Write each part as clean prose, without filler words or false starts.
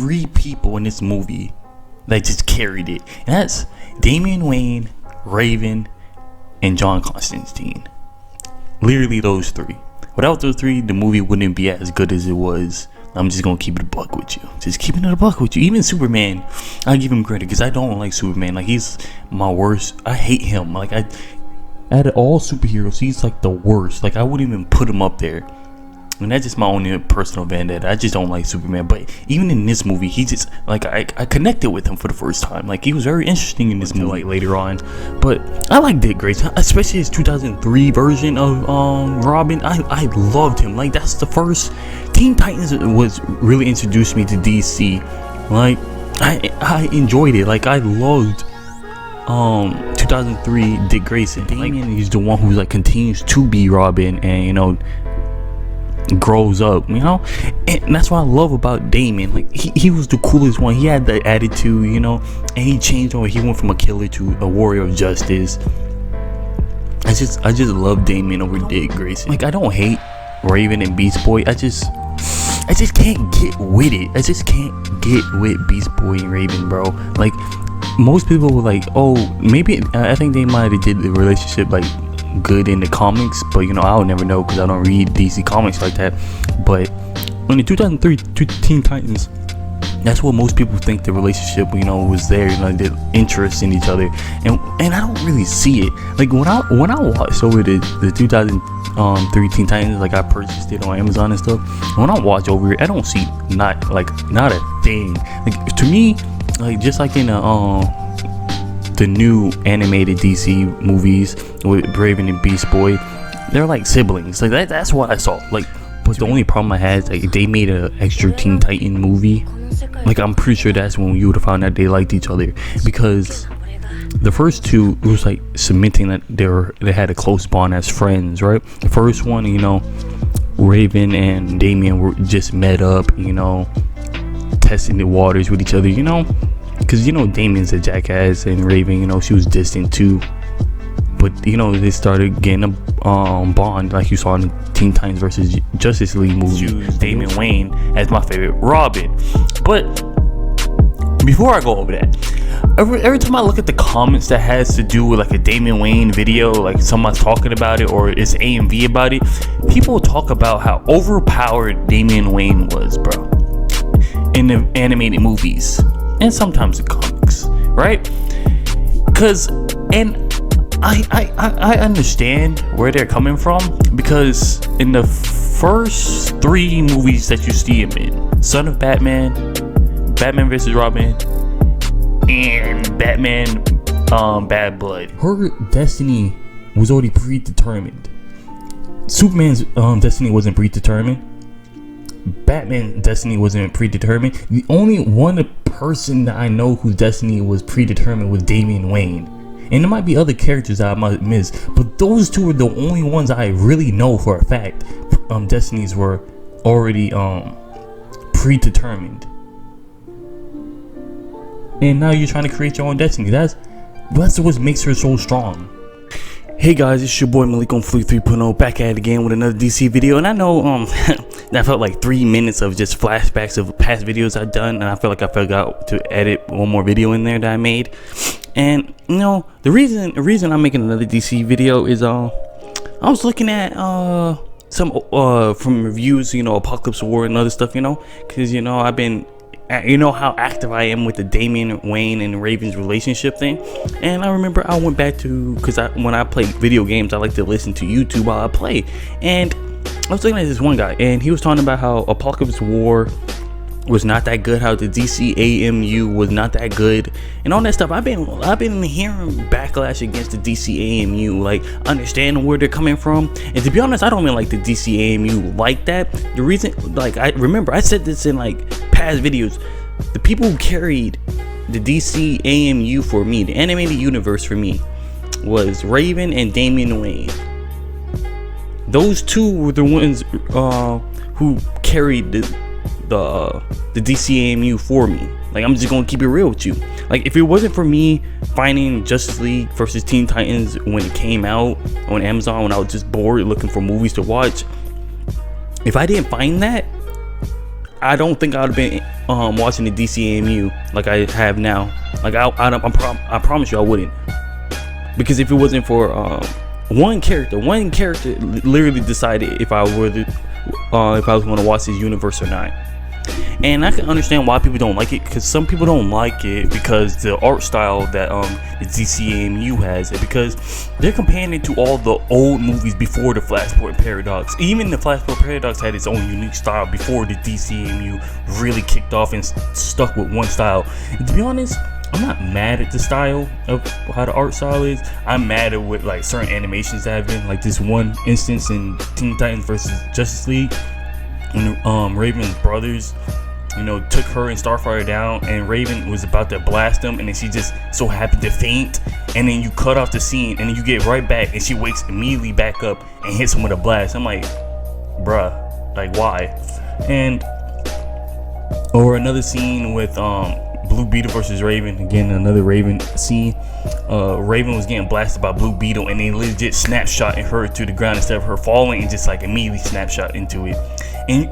three people in this movie that just carried it. And that's Damien Wayne, Raven, and John Constantine. Literally those three. Without those three, the movie wouldn't be as good as it was. I'm just gonna keep it a buck with you. Just keeping it a buck with you. Even Superman, I give him credit because I don't like Superman. Like, he's my worst. I hate him. Like, out of all superheroes, he's like the worst. Like, I wouldn't even put him up there. And that's just my own personal vendetta. I just don't like Superman. But even in this movie, he just, like, I connected with him for the first time. Like, he was very interesting in this movie, like, later on. But I like Dick Grayson, especially his 2003 version of Robin. I loved him. Like, that's the first Teen Titans was really introduced me to DC. Like, I enjoyed it. Like, I loved 2003 Dick Grayson. Damien, he's the one who, like, continues to be Robin and, you know, grows up, you know. And that's what I love about Damien. Like, he was the coolest one. He had the attitude, you know, and he changed over. He went from a killer to a warrior of justice. I just love Damien over Dick Grayson. Like, I don't hate Raven and Beast Boy. I just can't get with it. I just can't get with Beast Boy and Raven, bro. Like, most people were like, oh, maybe I think they might have did the relationship like good in the comics, but you know, I would never know because I don't read DC comics like that. But in the 2003 Teen Titans, that's what most people think the relationship, you know, was there. You know, the interest in each other, and I don't really see it. Like, when I watched over the 2003 Teen Titans, like, I purchased it on Amazon and stuff. When I watch over it, I don't see not a thing. Like, to me, like, just like in the new animated DC movies with Raven and Beast Boy, they're like siblings. Like, that's what I saw. Like, but the only problem I had is, like, they made an extra Teen Titan movie. Like, I'm pretty sure that's when you would have found out they liked each other, because the first two, it was like cementing that they had a close bond as friends, right? The first one, you know, Raven and Damien were just met up, you know, testing the waters with each other, you know, because, you know, Damien's a jackass and Raven, you know, she was distant too. But, you know, they started getting a bond, like you saw in the Teen Titans versus Justice League movie. Choose Damien Wayne as my favorite Robin. But before I go over that, every time I look at the comments that has to do with like a Damien Wayne video, like someone's talking about it or it's AMV about it, people talk about how overpowered Damien Wayne was, bro, in the animated movies and sometimes the comics, right? Because, and I understand where they're coming from, because in the first three movies that you see him in, Son of Batman, Batman vs. Robin, and Batman Bad Blood, her destiny was already predetermined. Superman's destiny wasn't predetermined. Batman's destiny wasn't predetermined. The only one person that I know whose destiny was predetermined was Damien Wayne. And there might be other characters that I might miss, but those two are the only ones I really know for a fact destinies were already predetermined. And now you're trying to create your own destiny. That's what makes her so strong. Hey guys, it's your boy Malik on Fleet 3.0, back at it again with another DC video. And I know that felt like 3 minutes of just flashbacks of past videos I've done, and I feel like I forgot to edit one more video in there that I made. And you know, the reason I'm making another DC video is I was looking at some from reviews, you know, Apocalypse War and other stuff, you know, because, you know, I've been, you know how active I am with the Damien Wayne and Raven's relationship thing. And I remember I went back to, because when I play video games, I like to listen to YouTube while I play. And I was looking at this one guy, and he was talking about how Apocalypse War was not that good, how the DCAMU was not that good, and all that stuff. I've been hearing backlash against the DCAMU, like understanding where they're coming from. And to be honest, I don't even like the DCAMU like that. The reason, like, I remember I said this in like past videos, the people who carried the DCAMU for me, the animated universe for me, was Raven and Damien Wayne. Those two were the ones who carried the DCAMU for me. Like, I'm just gonna keep it real with you. Like, if it wasn't for me finding Justice League versus Teen Titans when it came out on Amazon, when I was just bored looking for movies to watch, if I didn't find that, I don't think I'd have been watching the DCAMU like I have now. Like I promise you I wouldn't, because if it wasn't for one character literally decided if I was going to watch this universe or not. And I can understand why people don't like it, because some people don't like it because the art style that the DCAMU has, because they're comparing it to all the old movies before the Flashpoint Paradox. Even the Flashpoint Paradox had its own unique style before the DCAMU really kicked off and stuck with one style. And to be honest, I'm not mad at the style of how the art style is. I'm mad at what like certain animations that have been, like this one instance in Teen Titans versus Justice League, when Raven's brothers, took her and Starfire down, and Raven was about to blast them, and then she just so happened to faint, and then you cut off the scene, and then you get right back, and she wakes immediately back up and hits him with a blast. I'm like, bruh, like why? Or another scene with Blue Beetle versus Raven. Again, another Raven scene. Raven was getting blasted by Blue Beetle, and they legit snapshotted her to the ground instead of her falling, and just like immediately snapshot into it. And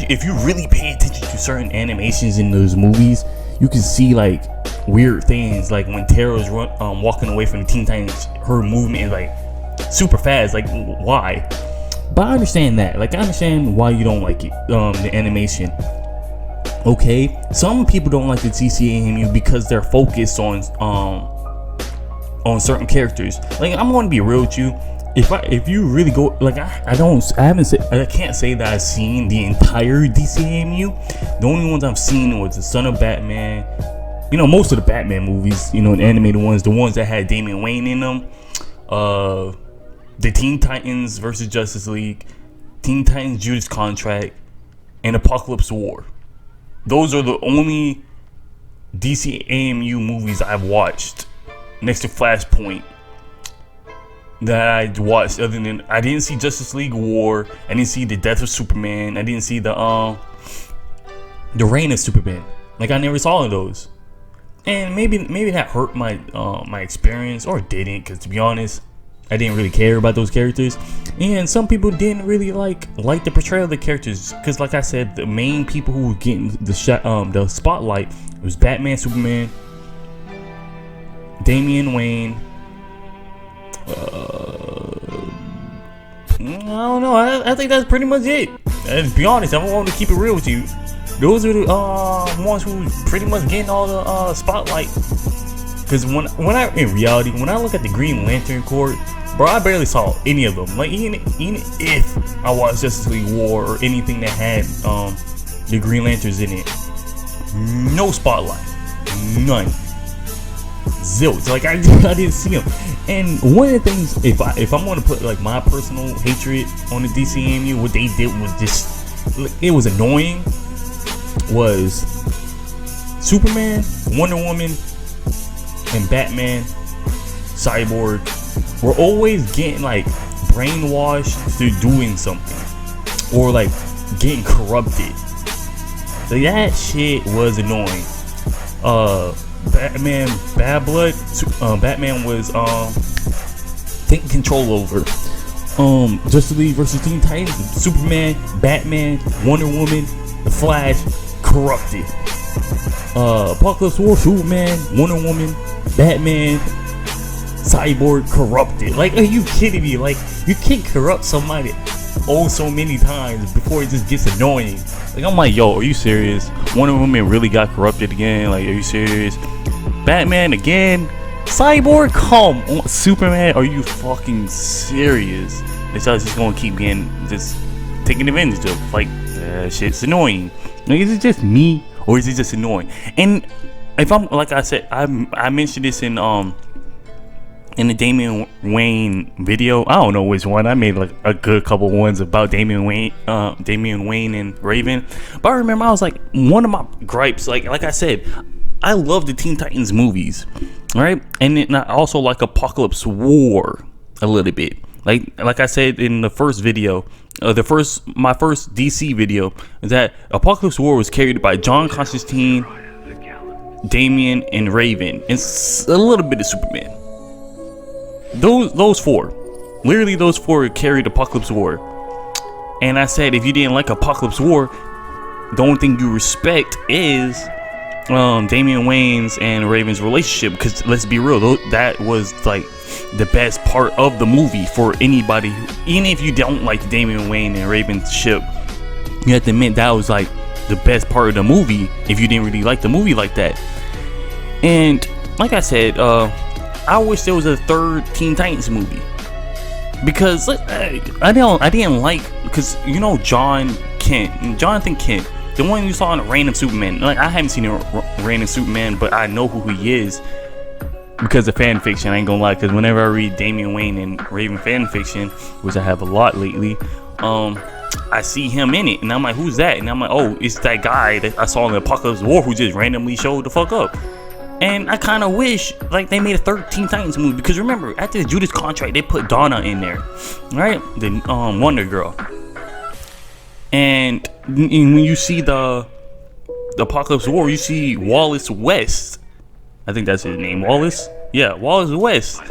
if you really pay attention to certain animations in those movies, you can see like weird things, like when Tara's walking away from the Teen Titans, her movement is like super fast. Like why? But I understand that. Like I understand why you don't like it, the animation. Okay, some people don't like the DCAMU because they're focused on certain characters. Like I'm going to be real with you. If you really go, like I can't say that I've seen the entire DCAMU. The only ones I've seen was the Son of Batman. Most of the Batman movies, the animated ones, the ones that had Damien Wayne in them. The Teen Titans versus Justice League, Teen Titans Judas Contract, and Apocalypse War. Those are the only DCAMU movies I've watched next to Flashpoint that I watched. Other than, I didn't see Justice League War, I didn't see the Death of Superman, I didn't see the Reign of Superman. Like I never saw those, and maybe that hurt my my experience, or it didn't, because to be honest, I didn't really care about those characters. And some people didn't really like the portrayal of the characters, because like I said, the main people who were getting the spotlight was Batman, Superman, Damien Wayne. I don't know. I think that's pretty much it. And to be honest, I want to keep it real with you. Those are the ones who pretty much getting all the spotlight. Because when I look at the Green Lantern Corps, bro, I barely saw any of them. Like even if I watched Justice League War or anything that had the Green Lanterns in it, no spotlight, none, zilch. Like I didn't see them. And one of the things, if I'm going to put like my personal hatred on the DCAMU, what they did was just, it was annoying. Was Superman, Wonder Woman, and Batman, Cyborg were always getting like brainwashed to doing something, or like getting corrupted. So that shit was annoying. Batman, Bad Blood, Batman was taking control over. Justice League versus Teen Titans, Superman, Batman, Wonder Woman, The Flash, corrupted. Apocalypse War, Superman, Wonder Woman, Batman, Cyborg, corrupted. Like, are you kidding me? Like, you can't corrupt somebody so many times before it just gets annoying. Like, I'm like, yo, are you serious? Wonder Woman really got corrupted again? Like, are you serious? Batman again? Cyborg, come on. Superman, are you fucking serious? It's just gonna keep getting just taken advantage of. Like, shit's annoying. Like, is it just me, or is it just annoying? And if I'm, like I said, I mentioned this in the Damien Wayne video. I don't know which one. I made like a good couple ones about Damien Wayne and Raven. But I remember I was like, one of my gripes, like I said, I love the Teen Titans movies, right? And then I also like Apocalypse War a little bit. Like I said in the first video, my first DC video, is that Apocalypse War was carried by John Constantine, Damien, and Raven, and a little bit of Superman. Those four, literally those four carried Apocalypse War. And I said, if you didn't like Apocalypse War, the only thing you respect is Damien Wayne's and Raven's relationship, because let's be real, that was like the best part of the movie for anybody. Even if you don't like Damien Wayne and Raven's ship, you have to admit that was like the best part of the movie if you didn't really like the movie like that. And like I said, I wish there was a third Teen Titans movie, because I didn't like, because you know Jonathan Kent, the one you saw in Reign of Superman. Like, I haven't seen Reign of Superman, but I know who he is because of fan fiction. I ain't gonna lie, because whenever I read Damien Wayne and Raven fan fiction, which I have a lot lately, I see him in it, and I'm like, who's that? And I'm like, oh, it's that guy that I saw in the Apocalypse War who just randomly showed the fuck up. And I kind of wish like they made a third Teen Titans movie, because remember, after the Judas Contract, they put Donna in there, right? The Wonder Girl. And when you see the Apocalypse War, you see Wallace West. I think that's his name, Wallace. Yeah, Wallace West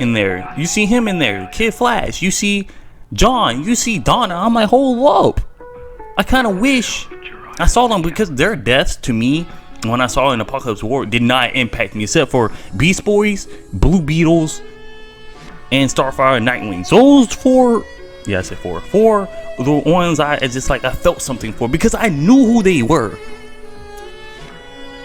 in there. You see him in there. Kid Flash. You see John. You see Donna. I'm like, hold up. I kind of wish I saw them, because their deaths to me, when I saw in Apocalypse War, did not impact me, except for Beast Boys, Blue Beetles, and Starfire and Nightwing. Those four, yeah, I said four. Four, the ones I just like, I felt something for, because I knew who they were.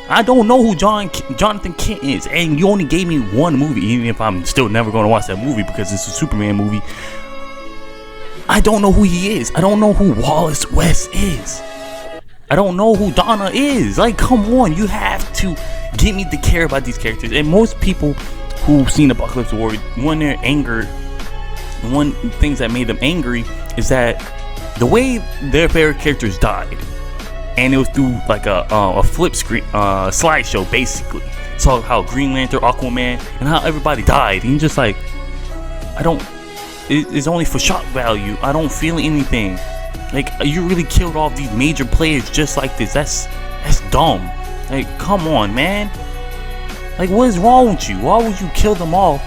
I don't know who Jonathan Kent is, and you only gave me one movie, even if I'm still never going to watch that movie because it's a Superman movie. I don't know who he is. I don't know who Wallace West is. I don't know who Donna is. Like, come on, you have to get me to care about these characters. And most people who've seen Apocalypse War, one things that made them angry is that the way their favorite characters died, and it was through like a flip screen slideshow basically. Saw how Green Lantern, Aquaman, and how everybody died, and you're just like, it's only for shock value. I don't feel anything. Like, you really killed off these major players just like this. That's dumb. Like, come on, man. Like, what is wrong with you? Why would you kill them all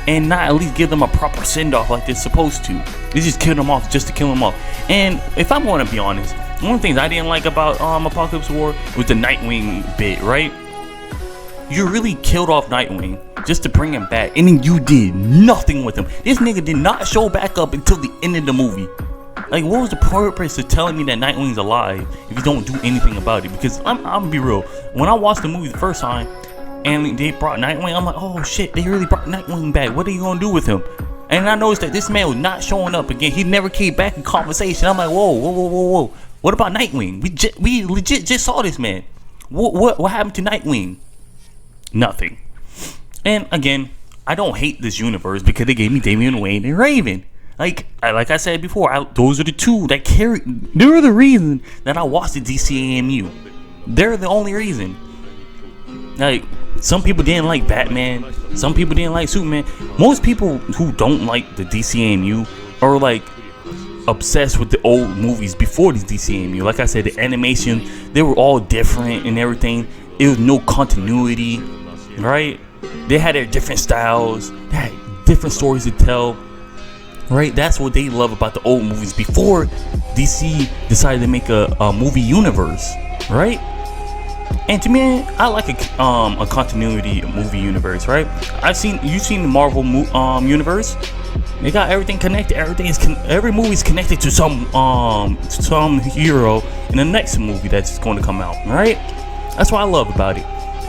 and not at least give them a proper send-off like they're supposed to? They just kill them off just to kill them off. And if I'm going to be honest, one of the things I didn't like about Apocalypse War was the Nightwing bit, right? You really killed off Nightwing just to bring him back, and then you did nothing with him. This nigga did not show back up until the end of the movie. Like, what was the purpose of telling me that Nightwing's alive if you don't do anything about it? Because I'm gonna be real, when I watched the movie the first time and they brought Nightwing, I'm like, oh shit, they really brought Nightwing back. What are you gonna do with him? And I noticed that this man was not showing up again. He never came back in conversation. I'm like, whoa. What about Nightwing? We legit just saw this man. What happened to Nightwing? Nothing. And again, I don't hate this universe because they gave me Damien Wayne and Raven. Like I said before, those are the two that carry. They're the reason that I watched the DCAMU. They're the only reason. Like, some people didn't like Batman. Some people didn't like Superman. Most people who don't like the DCAMU are like obsessed with the old movies before the DCAMU. Like I said, the animation, they were all different and everything. It was no continuity, right? They had their different styles. They had different stories to tell. Right, that's what they love about the old movies before DC decided to make a movie universe, right? And to me, I like a continuity movie universe, right? You've seen the Marvel universe. They got everything connected. Every movie's connected to some hero in the next movie that's going to come out, right? That's what I love about it.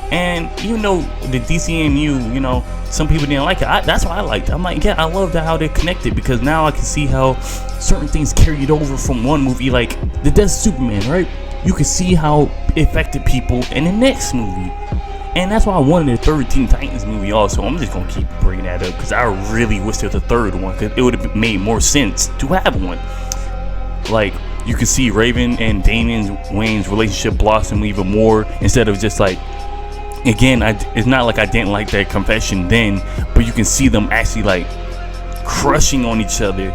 And even though the DCAMU, you know, some people didn't like it, that's what I liked. I'm like, yeah, I love how they're connected, because now I can see how certain things carried over from one movie, like the Death of Superman, right? You can see how it affected people in the next movie. And that's why I wanted a third Teen Titans movie also. I'm just going to keep bringing that up because I really wish there was a third one, because it would have made more sense to have one. Like, you can see Raven and Damien Wayne's relationship blossom even more, instead of just like, again, it's not like I didn't like that confession then, but you can see them actually like crushing on each other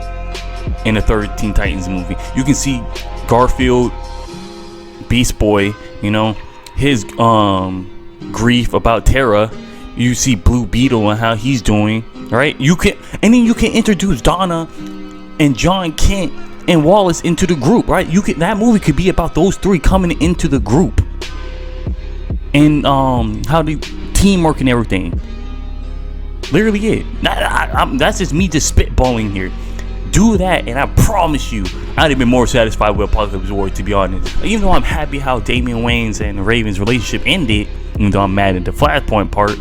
in the third Teen Titans movie. You can see Garfield, Beast Boy, you know, his grief about Terra. You see Blue Beetle and how he's doing, right? And then you can introduce Donna and John Kent and Wallace into the group, right? That movie could be about those three coming into the group and how the teamwork and everything. Literally it. That's just me just spitballing here. Do that, and I promise you, I'd have been more satisfied with Apocalypse War, to be honest. Even though I'm happy how Damien Wayne's and Raven's relationship ended, even though I'm mad at the Flashpoint part,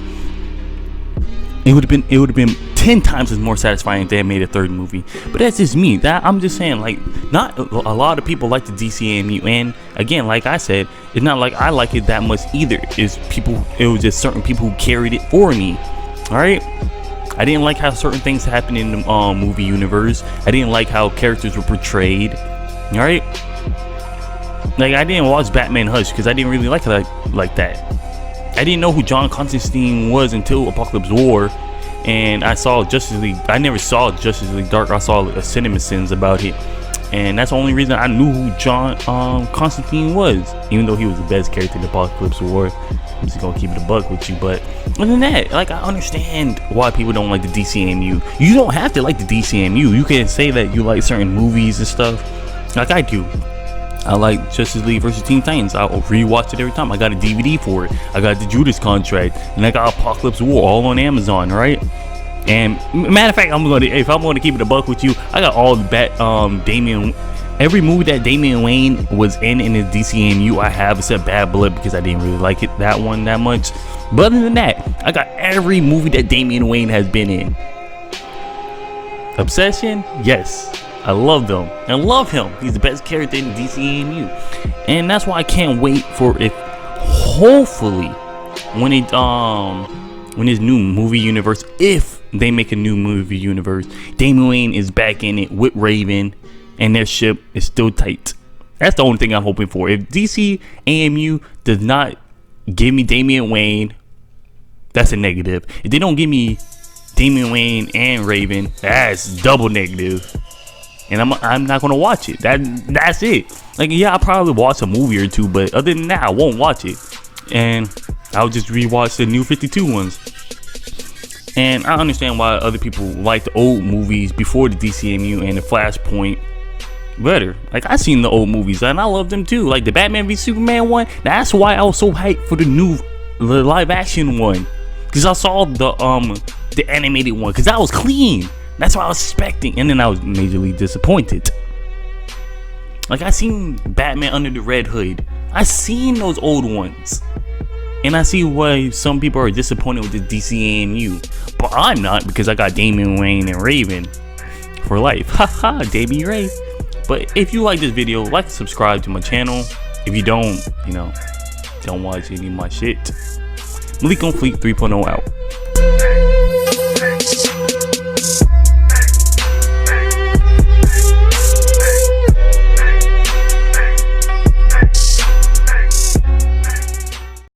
it would have been 10 times as more satisfying if they had made a third movie. But that's just me. I'm just saying, like, not a lot of people like the DCAMU, and again, like I said, it's not like I like it that much either. It was just certain people who carried it for me. All right. I didn't like how certain things happened in the movie universe. I didn't like how characters were portrayed. All right. Like, I didn't watch Batman Hush because I didn't really like it like that. I didn't know who John Constantine was until Apocalypse War, and I saw Justice League. I never saw Justice League Dark. I saw CinemaSins about it, and that's the only reason I knew who John Constantine was, even though he was the best character in Apocalypse War. I'm just gonna keep it a buck with you, but other than that, like, I understand why people don't like the DCAMU. You don't have to like the DCAMU. You can say that you like certain movies and stuff, like I do. I like Justice League vs. Teen Titans. I'll rewatch it every time. I got a DVD for it. I got the Judas Contract, and I got Apocalypse War all on Amazon, right? And matter of fact, if I'm gonna keep it a buck with you, I got all the every movie that Damien Wayne was in the DCAMU I have, except Bad Blood, because I didn't really like it, that one, that much. But other than that, I got every movie that Damien Wayne has been in. Obsession, yes, I love them. I love him. He's the best character in the DCAMU, and that's why I can't wait for it. Hopefully, when his new movie universe, if they make a new movie universe, Damien Wayne is back in it with Raven, and their ship is still tight. That's the only thing I'm hoping for. If DCAMU does not give me Damien Wayne, that's a negative. If they don't give me Damien Wayne and Raven, that's double negative. And I'm not gonna watch it. That's it. Like, yeah, I'll probably watch a movie or two, but other than that, I won't watch it. And I'll just rewatch the new 52 ones. And I understand why other people like the old movies before the DCAMU and the Flashpoint better. Like, I seen the old movies and I love them too. Like the Batman v Superman one. That's why I was so hyped for the live action one, because I saw the animated one, because that was clean. That's what I was expecting, and then I was majorly disappointed. Like, I seen Batman Under the Red Hood. I seen those old ones, and I see why some people are disappointed with the DCAMU, but I'm not, because I got Damien Wayne and Raven for life. Haha, Damien Ray. But if you like this video, like and subscribe to my channel. If you don't, don't watch any of my shit. Malik on Fleet 3.0 out.